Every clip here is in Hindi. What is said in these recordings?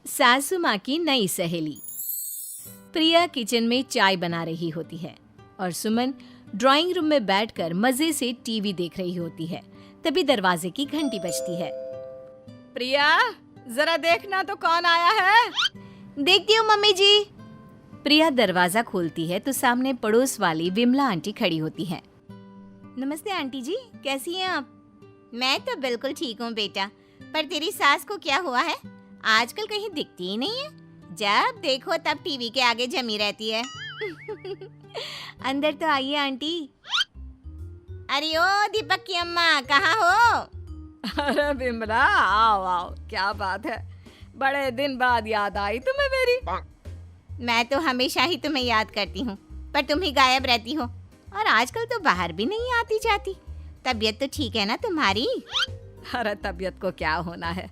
सासू माँ की नई सहेली। प्रिया किचन में चाय बना रही होती है और सुमन ड्राइंग रूम में बैठकर मजे से टीवी देख रही होती है। तभी दरवाजे की घंटी बजती है। प्रिया, जरा देखना तो कौन आया है। देखती हूँ मम्मी जी। प्रिया दरवाजा खोलती है तो सामने पड़ोस वाली विमला आंटी खड़ी होती है। नमस्ते आंटी जी, कैसी हैं आप? मैं तो बिल्कुल ठीक हूँ बेटा, पर तेरी सास को क्या हुआ है? आजकल कहीं दिखती ही नहीं है। जब देखो तब टीवी के आगे जमी रहती है। अंदर तो आइए आंटी। अरे ओ दीपक की अम्मा, कहाँ हो? अरे बिमला, आओ आओ, क्या बात है, बड़े दिन बाद याद आई तुम्हें मेरी। मैं तो हमेशा ही तुम्हें याद करती हूँ, पर तुम ही गायब रहती हो और आजकल तो बाहर भी नहीं आती जाती। तबीयत तो ठीक है ना तुम्हारी? अरे तबीयत को क्या होना है,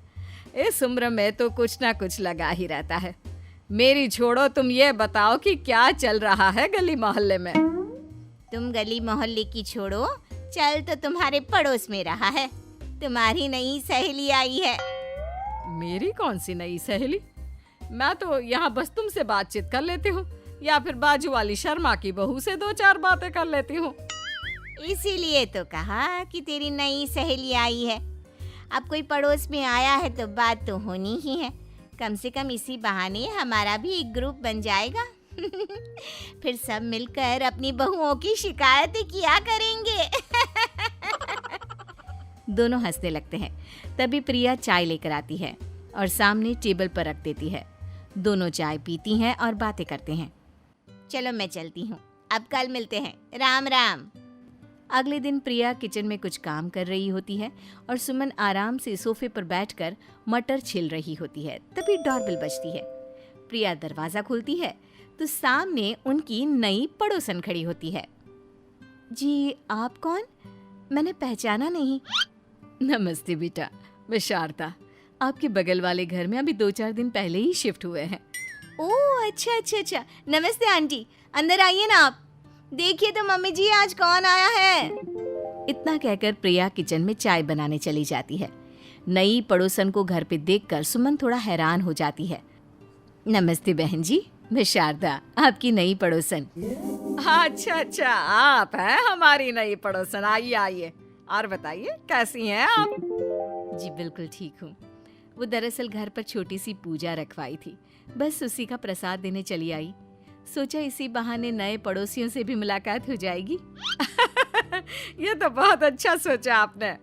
इस उम्र में तो कुछ ना कुछ लगा ही रहता है। मेरी छोड़ो, तुम ये बताओ कि क्या चल रहा है गली मोहल्ले में। तुम गली मोहल्ले की छोड़ो, चल तो तुम्हारे पड़ोस में रहा है। तुम्हारी नई सहेली आई है। मेरी कौन सी नई सहेली? मैं तो यहाँ बस तुमसे बातचीत कर लेती हूँ या फिर बाजू वाली शर्मा की बहू से दो चार बातें कर लेती हूँ। इसीलिए तो कहा कि तेरी नई सहेली आई है। अब कोई पड़ोस में आया है तो बात तो होनी ही है। कम से कम इसी बहाने हमारा भी एक ग्रुप बन जाएगा। फिर सब मिलकर अपनी बहुओं की शिकायतें किया करेंगे। दोनों हंसने लगते हैं। तभी प्रिया चाय लेकर आती है और सामने टेबल पर रख देती है। दोनों चाय पीती हैं और बातें करते हैं। चलो मैं चलती हूँ, अब कल मिलते हैं। राम राम। अगले दिन प्रिया किचन में कुछ काम कर रही होती है और सुमन आराम से सोफे पर बैठकर मटर छिल रही होती है। तभी डोरबेल बजती है। प्रिया दरवाजा खोलती है तो सामने उनकी नई पड़ोसन खड़ी होती है। जी, आप कौन? मैंने पहचाना नहीं। नमस्ते बेटा, मैं शारदा, आपके बगल वाले घर में अभी 2-4 दिन पहले ही शिफ्ट हुए हैं। ओह अच्छा। नमस्ते आंटी, अंदर आइए ना आप। देखिए तो मम्मी जी, आज कौन आया है। इतना कहकर प्रिया किचन में चाय बनाने चली जाती है। नई पड़ोसन को घर पे देखकर सुमन थोड़ा हैरान हो जाती है। नमस्ते बहन जी, मैं शारदा, आपकी नई पड़ोसन। अच्छा, आप हैं हमारी नई पड़ोसन। आइए आइए, और बताइए कैसी हैं आप? जी बिल्कुल ठीक हूँ। वो दरअसल घर पर छोटी सी पूजा रखवाई थी, बस उसी का प्रसाद देने चली आई। सोचा इसी बहाने नए पड़ोसियों से भी मुलाकात हो जाएगी। ये तो बहुत अच्छा सोचा आपने।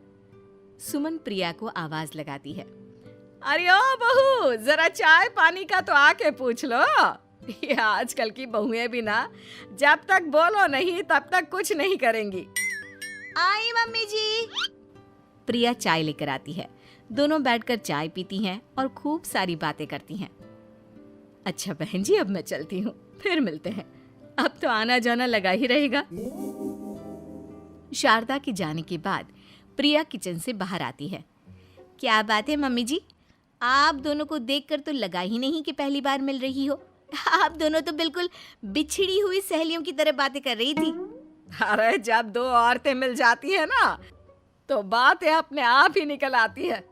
सुमन प्रिया को आवाज लगाती है। अरे ओ बहू, जरा चाय पानी का तो आके पूछ लो। ये आजकल की बहुएं भी ना, जब तक बोलो नहीं तब तक कुछ नहीं करेंगी। आई मम्मी जी। प्रिया चाय लेकर आती है। दोनों बैठकर चाय पीती हैं और खूब सारी बातें करती हैं। अच्छा बहन जी, अब मैं चलती हूँ, फिर मिलते हैं। अब तो आना जाना लगा ही रहेगा। शारदा के जाने के बाद प्रिया किचन से बाहर आती है। क्या बात है मम्मी जी, आप दोनों को देखकर तो लगा ही नहीं कि पहली बार मिल रही हो। आप दोनों तो बिल्कुल बिछड़ी हुई सहेलियों की तरह बातें कर रही थी। अरे जब दो औरतें मिल जाती है ना, तो बातें अपने आप ही निकल आती है।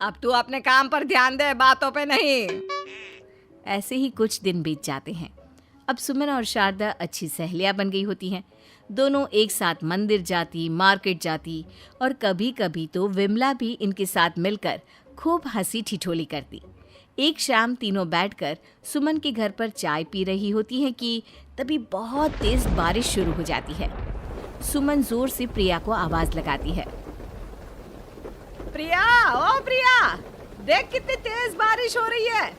अब तू अपने काम पर ध्यान दे, बातों पे नहीं। ऐसे ही कुछ दिन बीत जाते हैं। अब सुमन और शारदा अच्छी सहेलियां बन गई होती हैं। दोनों एक साथ मंदिर जाती, मार्केट जाती और कभी कभी तो विमला भी इनके साथ मिलकर खूब हंसी ठिठोली करती। एक शाम तीनों बैठकर सुमन के घर पर चाय पी रही होती हैं कि तभी बहुत तेज बारिश शुरू हो जाती है। सुमन जोर से प्रिया को आवाज लगाती है। प्रिया, ओ प्रिया, देख कितनी तेज बारिश हो रही है।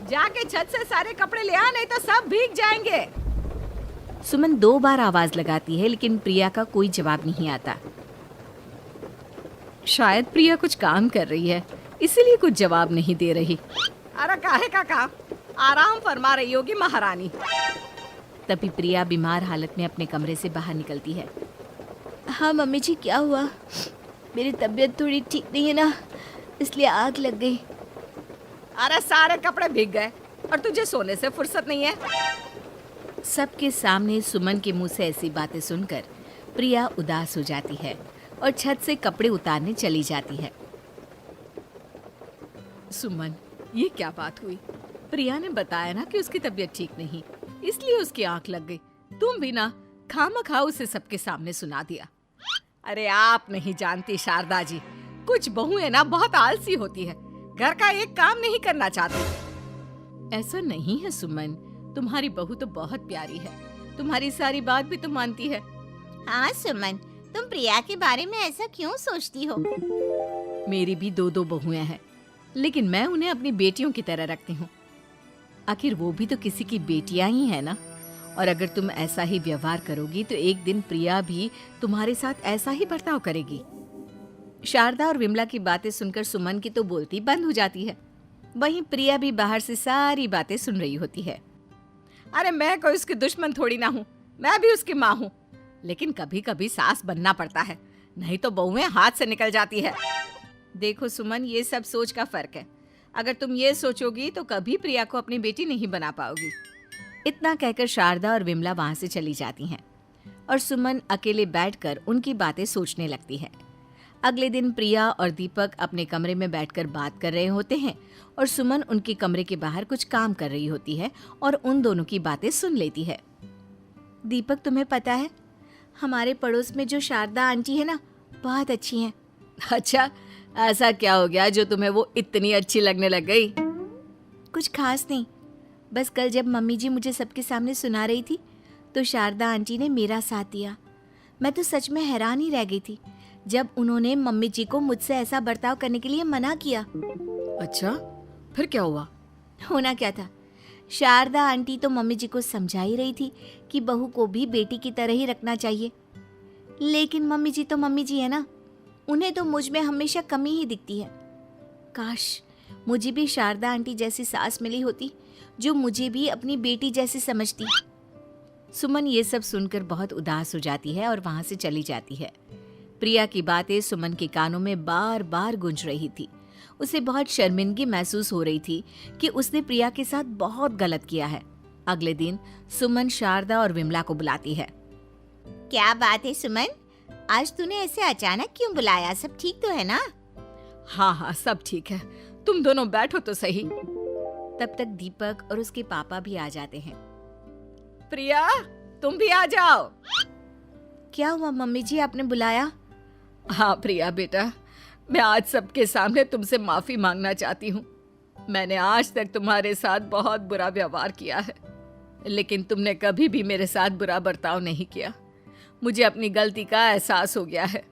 जाके छत से सारे कपड़े ले आ, नहीं तो सब भीग जाएंगे। सुमन 2 बार आवाज लगाती है लेकिन प्रिया का कोई जवाब नहीं आता। शायद प्रिया कुछ काम कर रही है, इसीलिए कुछ जवाब नहीं दे रही। अरे काहे का काम, आराम फरमा रही होगी महारानी। तभी प्रिया बीमार हालत में अपने कमरे से बाहर निकलती है। हाँ मम्मी जी, क्या हुआ? मेरी तबीयत थोड़ी ठीक नहीं है ना, इसलिए आग लग गई। अरे सारे कपड़े भीग गए और तुझे सोने से फुर्सत नहीं है। सबके सामने सुमन के मुंह से ऐसी बातें सुनकर प्रिया उदास हो जाती है और छत से कपड़े उतारने चली जाती है। सुमन, ये क्या बात हुई? प्रिया ने बताया ना कि उसकी तबीयत ठीक नहीं, इसलिए उसकी आंख लग गई। तुम भी ना खामखा उसे सबके सामने सुना दिया। अरे आप नहीं जानती शारदा जी, कुछ बहुएं ना बहुत आलसी होती है, घर का एक काम नहीं करना चाहती। ऐसा नहीं है सुमन, तुम्हारी बहू तो बहुत प्यारी है, तुम्हारी सारी बात भी तो मानती है। हाँ सुमन, तुम प्रिया के बारे में ऐसा क्यों सोचती हो? मेरी भी दो बहुएं हैं, लेकिन मैं उन्हें अपनी बेटियों की तरह रखती हूँ। आखिर वो भी तो किसी की बेटियां ही है ना। और अगर तुम ऐसा ही व्यवहार करोगी तो एक दिन प्रिया भी तुम्हारे साथ ऐसा ही बर्ताव करेगी। शारदा और विमला की बातें सुनकर सुमन की तो बोलती बंद हो जाती है। वहीं प्रिया भी बाहर से सारी बातें सुन रही होती है। अरे मैं कोई उसकी दुश्मन थोड़ी ना हूँ, मैं भी उसकी माँ हूँ, लेकिन कभी कभी सास बनना पड़ता है, नहीं तो बहुएं हाथ से निकल जाती है। देखो सुमन, ये सब सोच का फर्क है। अगर तुम ये सोचोगी तो कभी प्रिया को अपनी बेटी नहीं बना पाओगी। इतना कहकर शारदा और विमला वहां से चली जाती हैं और सुमन अकेले बैठकर उनकी बातें सोचने लगती है। अगले दिन प्रिया और दीपक अपने कमरे में बैठकर बात कर रहे होते हैं और सुमन उनके कमरे के बाहर कुछ काम कर रही होती है और उन दोनों की बातें सुन लेती है। दीपक, तुम्हें पता है हमारे पड़ोस में जो शारदा आंटी है ना, बहुत अच्छी हैं। अच्छा, ऐसा क्या हो गया जो तुम्हें वो इतनी अच्छी लगने लग गई? कुछ खास नहीं, बस कल जब मम्मी जी मुझे सबके सामने सुना रही थी तो शारदा आंटी ने मेरा साथ दिया। मैं तो सच में हैरान ही रह गई थी जब उन्होंने मम्मी जी को मुझसे ऐसा बर्ताव करने के लिए मना किया। अच्छा, फिर क्या हुआ? होना क्या था, शारदा आंटी तो मम्मी जी को समझा ही रही थी कि बहू को भी बेटी की तरह ही रखना चाहिए, लेकिन मम्मी जी तो मम्मी जी है ना, उन्हें तो मुझ में हमेशा कमी ही दिखती है। काश मुझे भी शारदा आंटी जैसी सास मिली होती जो मुझे भी अपनी बेटी जैसी समझती। सुमन ये सब सुनकर बहुत उदास हो जाती है और वहां से चली जाती है। प्रिया की बातें सुमन के कानों में बार बार गूंज रही थी। उसे बहुत शर्मिंदगी महसूस हो रही थी कि उसने प्रिया के साथ बहुत गलत किया है। अगले दिन सुमन शारदा और विमला को बुलाती है। क्या बात है सुमन, आज तूने ऐसे अचानक क्यों बुलाया? सब ठीक तो है ना? हाँ, सब ठीक है, तुम दोनों बैठो तो सही। तब तक दीपक और उसके पापा भी आ जाते हैं। प्रिया, तुम भी आ जाओ। क्या हुआ मम्मी जी, आपने बुलाया? हाँ प्रिया बेटा, मैं आज सबके सामने तुमसे माफी मांगना चाहती हूँ। मैंने आज तक तुम्हारे साथ बहुत बुरा व्यवहार किया है, लेकिन तुमने कभी भी मेरे साथ बुरा बर्ताव नहीं किया। मुझे अपनी गलती का एहसास हो गया है,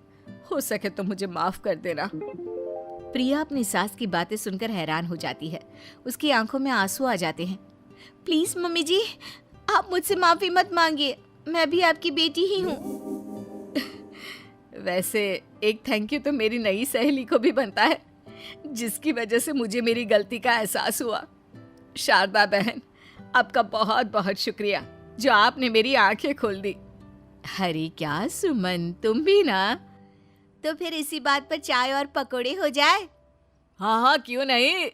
हो सके तो मुझे माफ कर देना। प्रिया अपनी सास की बातें सुनकर हैरान हो जाती है। उसकी आंखों में आंसू आ जाते हैं। प्लीज मम्मी जी, आप मुझसे माफी मत मांगिए, मैं भी आपकी बेटी ही हूँ। वैसे एक थैंक यू तो मेरी नई सहेली को भी बनता है, जिसकी वजह से मुझे मेरी गलती का एहसास हुआ। शारदा बहन, आपका बहुत बहुत शुक्रिया जो आपने मेरी आंखें खोल दी। अरे क्या सुमन, तुम भी ना। तो फिर इसी बात पर चाय और पकोड़े हो जाए। हाँ, क्यों नहीं।